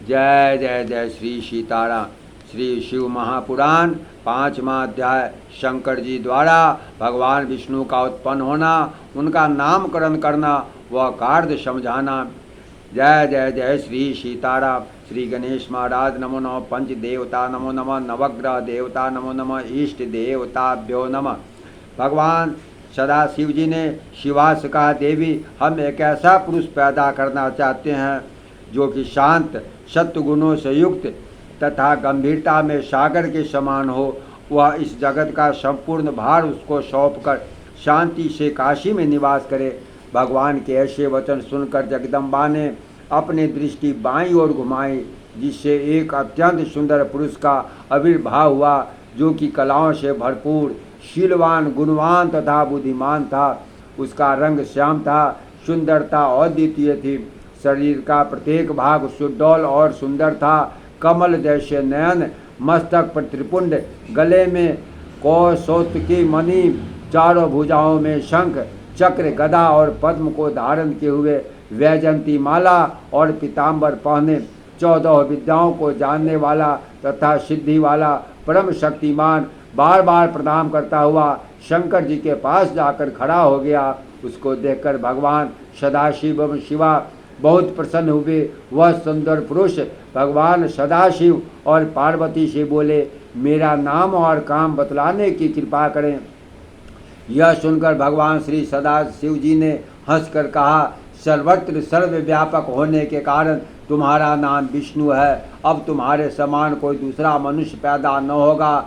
जय जय जय श्री सीताराम। श्री शिव महापुराण 5वां अध्याय। शंकर जी द्वारा भगवान विष्णु का उत्पन्न होना, उनका नामकरण करना व कार्य समझाना। जय जय जय श्री सीताराम। श्री गणेश महाराज नमो नमः। पंच देवता नमो नमः। नवग्रह देवता नमो नमः। इष्ट देवताभ्यो नमः। भगवान सदाशिव जी ने शिवा से कहा, देवी हम एक ऐसा पुरुष पैदा करना चाहते हैं जो कि शांत, सत्व गुणों से युक्त तथा गंभीरता में सागर के समान हो। वह इस जगत का संपूर्ण भार उसको सौंपकर शांति से काशी में निवास करे। भगवान के ऐसे वचन सुनकर जगदम्बा ने अपनी दृष्टि बाईं ओर घुमाई, जिससे एक अत्यंत सुंदर पुरुष का आविर्भाव हुआ, जो कि कलाओं से भरपूर, शीलवान, गुणवान तथा बुद्धिमान था। उसका रंग श्याम था, सुंदरता अद्वितीय थी। शरीर का प्रत्येक भाग सुडौल और सुंदर था। कमल जैसे नयन, मस्तक पर त्रिपुंड, गले में कौशोतकी मणि, चारों भुजाओं में शंख, चक्र, गदा और पद्म को धारण किए हुए, वैजंती माला और पीताम्बर पहने, 14 विद्याओं को जानने वाला तथा सिद्धि वाला परम शक्तिमान बार बार प्रणाम करता हुआ शंकर जी के पास जाकर खड़ा हो गया। उसको देखकर भगवान सदाशिव एवं शिवा बहुत प्रसन्न हुए। वह सुंदर पुरुष भगवान सदाशिव और पार्वती से बोले, मेरा नाम और काम बतलाने की कृपा करें। यह सुनकर भगवान श्री सदाशिव जी ने हंसकर कहा, सर्वत्र सर्वव्यापक होने के कारण तुम्हारा नाम विष्णु है। अब तुम्हारे समान कोई दूसरा मनुष्य पैदा न होगा।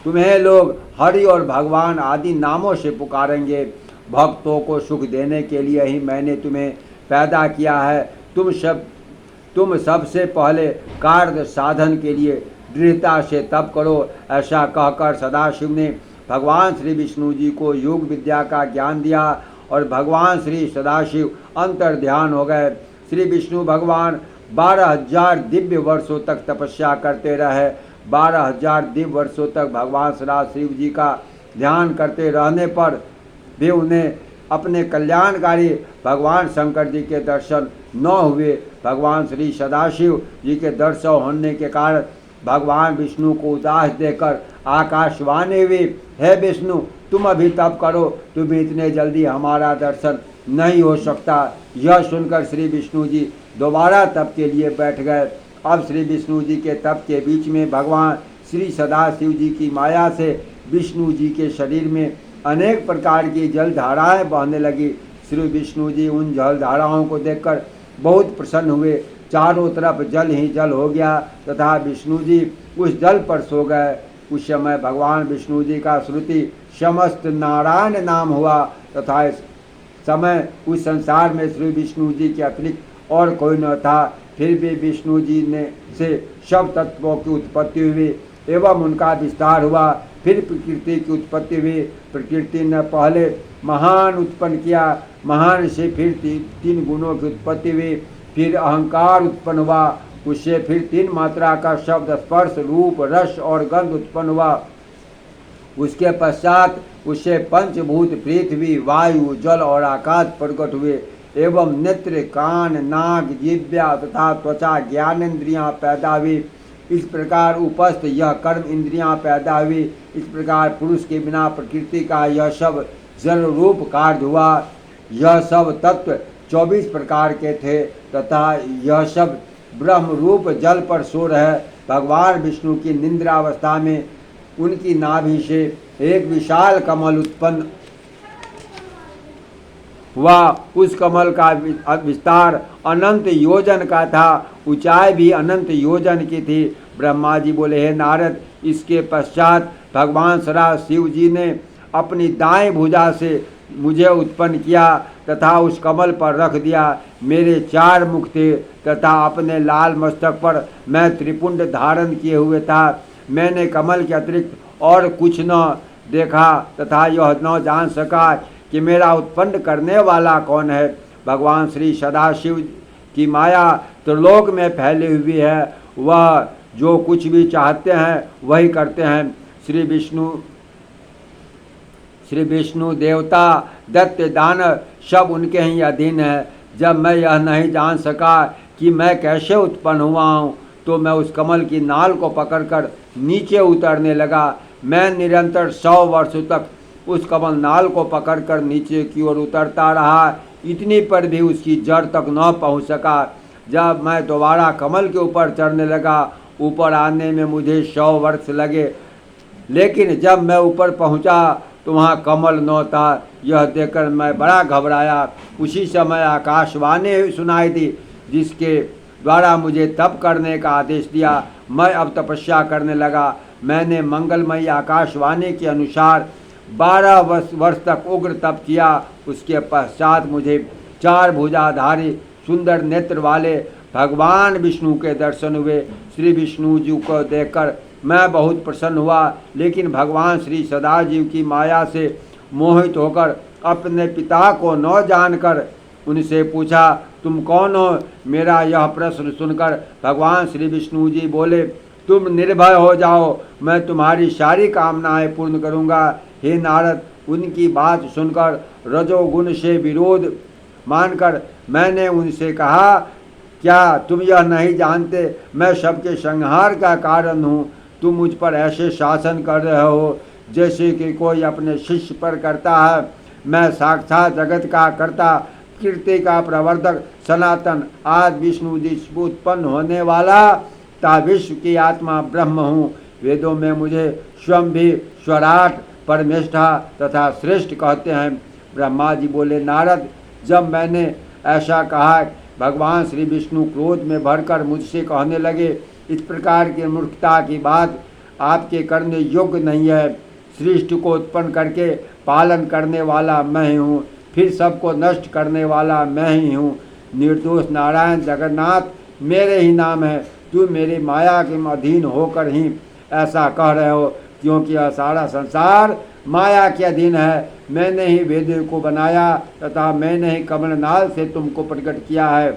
तुम्हें लोग हरि और भगवान आदि नामों से पुकारेंगे। भक्तों को सुख देने के लिए ही मैंने तुम्हें पैदा किया है। तुम सबसे पहले कार्य साधन के लिए दृढ़ता से तप करो। ऐसा कहकर सदाशिव ने भगवान श्री विष्णु जी को योग विद्या का ज्ञान दिया और भगवान श्री सदाशिव अंतर ध्यान हो गए। श्री विष्णु भगवान 12,000 दिव्य वर्षों तक तपस्या करते रहे। 12,000 दिव्य वर्षों तक भगवान सदाशिव जी का ध्यान करते रहने पर भी उन्हें अपने कल्याणकारी भगवान शंकर जी के दर्शन न हुए। भगवान श्री सदाशिव जी के दर्शन होने के कारण भगवान विष्णु को उदास देकर आकाशवाणी हुई, हे विष्णु तुम अभी तप करो, तुम्हें इतने जल्दी हमारा दर्शन नहीं हो सकता। यह सुनकर श्री विष्णु जी दोबारा तप के लिए बैठ गए। अब श्री विष्णु जी के तप के बीच में भगवान श्री सदाशिव जी की माया से विष्णु जी के शरीर में अनेक प्रकार की जल धाराएँ बहने लगी। श्री विष्णु जी उन जल धाराओं को देखकर बहुत प्रसन्न हुए। चारों तरफ जल ही जल हो गया तथा विष्णु जी उस जल पर सो गए। उस समय भगवान विष्णु जी का श्रुति समस्त नारायण नाम हुआ तथा इस समय उस संसार में श्री विष्णु जी के अतिरिक्त और कोई न था। फिर भी विष्णु जी ने से सब तत्वों की उत्पत्ति हुई एवं उनका विस्तार हुआ। फिर प्रकृति की उत्पत्ति हुई। प्रकृति ने पहले महान उत्पन्न किया, महान से फिर 3 गुणों की उत्पत्ति हुई। फिर अहंकार उत्पन्न हुआ, उससे फिर 3 मात्रा का शब्द, स्पर्श, रूप, रस और गंध उत्पन्न हुआ। उसके पश्चात उससे पंचभूत पृथ्वी, वायु, जल और आकाश प्रकट हुए एवं नेत्र, कान, नाक, जिह्वा तथा त्वचा ज्ञानेन्द्रियाँ पैदा हुई। इस प्रकार उपस्थ यह कर्म इंद्रियाँ पैदा हुई। इस प्रकार पुरुष के बिना प्रकृति का यह सब जल रूप कार्य हुआ। यह सब तत्व 24 प्रकार के थे तथा यह सब ब्रह्म रूप जल पर सो रहे। भगवान विष्णु की निद्रावस्था में उनकी नाभि से एक विशाल कमल उत्पन्न हुआ। उस कमल का विस्तार अनंत योजन का था, ऊंचाई भी अनंत योजन की थी। ब्रह्मा जी बोले, हे नारद, इसके पश्चात भगवान सदाशिव जी ने अपनी दाएं भुजा से मुझे उत्पन्न किया तथा उस कमल पर रख दिया। मेरे 4 मुख थे तथा अपने लाल मस्तक पर मैं त्रिपुंड धारण किए हुए था। मैंने कमल के अतिरिक्त और कुछ न देखा तथा यह न जान सका कि मेरा उत्पन्न करने वाला कौन है। भगवान श्री सदाशिव की माया त्रिलोक में फैली हुई है। वह जो कुछ भी चाहते हैं वही करते हैं। श्री विष्णु देवता, दैत्य, दानव सब उनके ही अधीन है। जब मैं यह नहीं जान सका कि मैं कैसे उत्पन्न हुआ हूँ, तो मैं उस कमल की नाल को पकड़कर नीचे उतरने लगा। मैं निरंतर 100 वर्षों तक उस कमल नाल को पकड़कर नीचे की ओर उतरता रहा, इतनी पर भी उसकी जड़ तक न पहुंच सका। जब मैं दोबारा कमल के ऊपर चढ़ने लगा, ऊपर आने में मुझे 100 वर्ष लगे, लेकिन जब मैं ऊपर पहुंचा तो वहाँ कमल न था। यह देखकर मैं बड़ा घबराया। उसी समय आकाशवाणी सुनाई दी, जिसके द्वारा मुझे तप करने का आदेश दिया। मैं अब तपस्या करने लगा। मैंने मंगलमयी आकाशवाणी के अनुसार 12 वर्ष तक उग्र तप किया। उसके पश्चात मुझे 4 भुजाधारी सुंदर नेत्र वाले भगवान विष्णु के दर्शन हुए। श्री विष्णु जी को देखकर मैं बहुत प्रसन्न हुआ, लेकिन भगवान श्री सदाशिव की माया से मोहित होकर अपने पिता को न जानकर उनसे पूछा, तुम कौन हो? मेरा यह प्रश्न सुनकर भगवान श्री विष्णु जी बोले, तुम निर्भय हो जाओ, मैं तुम्हारी सारी कामनाएं पूर्ण करूंगा। हे नारद, उनकी बात सुनकर रजोगुण से विरोध मानकर मैंने उनसे कहा, क्या तुम यह नहीं जानते मैं सबके संहार का कारण हूँ? तुम मुझ पर ऐसे शासन कर रहे हो जैसे कि कोई अपने शिष्य पर करता है। मैं साक्षात जगत का कर्ता, कीर्ति का प्रवर्तक, सनातन आदि विष्णु जी से उत्पन्न होने वाला ता विश्व की आत्मा ब्रह्म हूँ। वेदों में मुझे स्वयं भी स्वराट, परमेष्ठा तथा श्रेष्ठ कहते हैं। ब्रह्मा जी बोले, नारद, जब मैंने ऐसा कहा, भगवान श्री विष्णु क्रोध में भरकर मुझसे कहने लगे, इस प्रकार की मूर्खता की बात आपके करने योग्य नहीं है। सृष्टि को उत्पन्न करके पालन करने वाला मैं ही हूँ, फिर सबको नष्ट करने वाला मैं ही हूँ। निर्दोष नारायण जगन्नाथ मेरे ही नाम है। तुम मेरी माया के अधीन होकर ही ऐसा कह रहे हो, क्योंकि यह सारा संसार माया के अधीन है। मैंने ही वेदों को बनाया तथा मैंने ही कमलनाल से तुमको प्रकट किया है।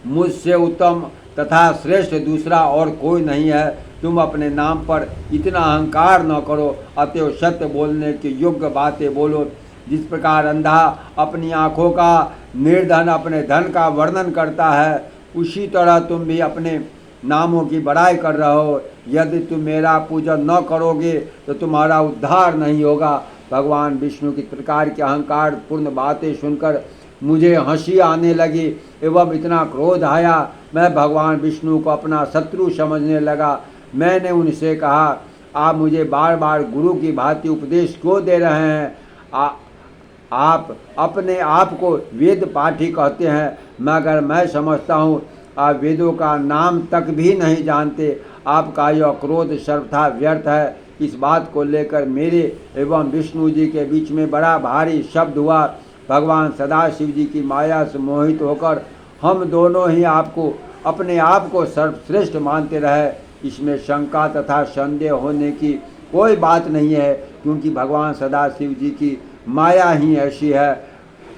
मुझसे उत्तम तथा श्रेष्ठ दूसरा और कोई नहीं है। तुम अपने नाम पर इतना अहंकार न करो, अतएव सत्य बोलने की योग्य बातें बोलो। जिस प्रकार अंधा अपनी आँखों का, निर्धन अपने धन का वर्णन करता है, उसी तरह तुम भी अपने नामों की बड़ाई कर रहे हो। यदि तुम मेरा पूजन न करोगे तो तुम्हारा उद्धार नहीं होगा। भगवान विष्णु की प्रकार की अहंकार पूर्ण बातें सुनकर मुझे हंसी आने लगी एवं इतना क्रोध आया, मैं भगवान विष्णु को अपना शत्रु समझने लगा। मैंने उनसे कहा, आप मुझे बार बार गुरु की भांति उपदेश क्यों दे रहे हैं? आप अपने आप को वेद पाठी कहते हैं, मगर मैं समझता हूँ आप वेदों का नाम तक भी नहीं जानते। आपका यह क्रोध सर्वथा व्यर्थ है। इस बात को लेकर मेरे एवं विष्णु जी के बीच में बड़ा भारी शब्द हुआ। भगवान सदाशिव जी की माया से मोहित होकर हम दोनों ही आपको अपने आप को सर्वश्रेष्ठ मानते रहे। इसमें शंका तथा संदेह होने की कोई बात नहीं है, क्योंकि भगवान सदाशिव जी की माया ही ऐसी है।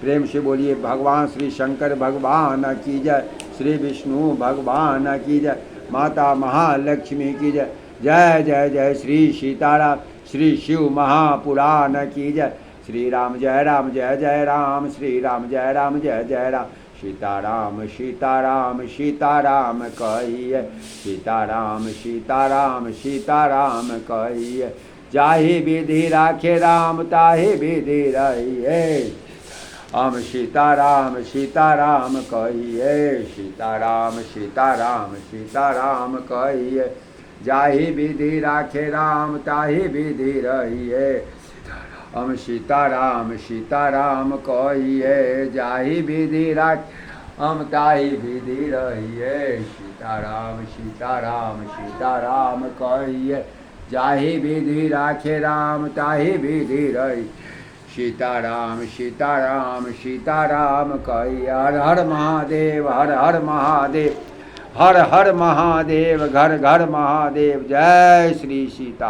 प्रेम से बोलिए, भगवान श्री शंकर भगवान की जय, श्री विष्णु भगवान की जय, माता महालक्ष्मी की जय। जय जय जय श्री सीताराम, श्री शिव महापुराण की जय। श्री राम जय राम जय जय राम, श्री राम जय राम जय जय राम। सीताराम सीताराम सीताराम कहिए, सीताराम सीताराम सीताराम कहिए। जाहि विधि राखे राम ताहि विधि रहिए। हम सीताराम सीताराम कहिए, सीताराम सीताराम सीताराम कहिए। जाहि विधि राखे राम ताहि विधि रहिए। हम सीताराम सीताराम कहिए, जाहि विधि राखे हम ताहि विधि रहिए। सीताराम सीताराम सीताराम कहिए, जाहि विधि राखे राम ताहि विधि रहिए। सीताराम सीताराम सीताराम कहिए। हर हर महादेव, हर हर महादेव, हर हर महादेव, घर घर महादेव। जय श्री सीता।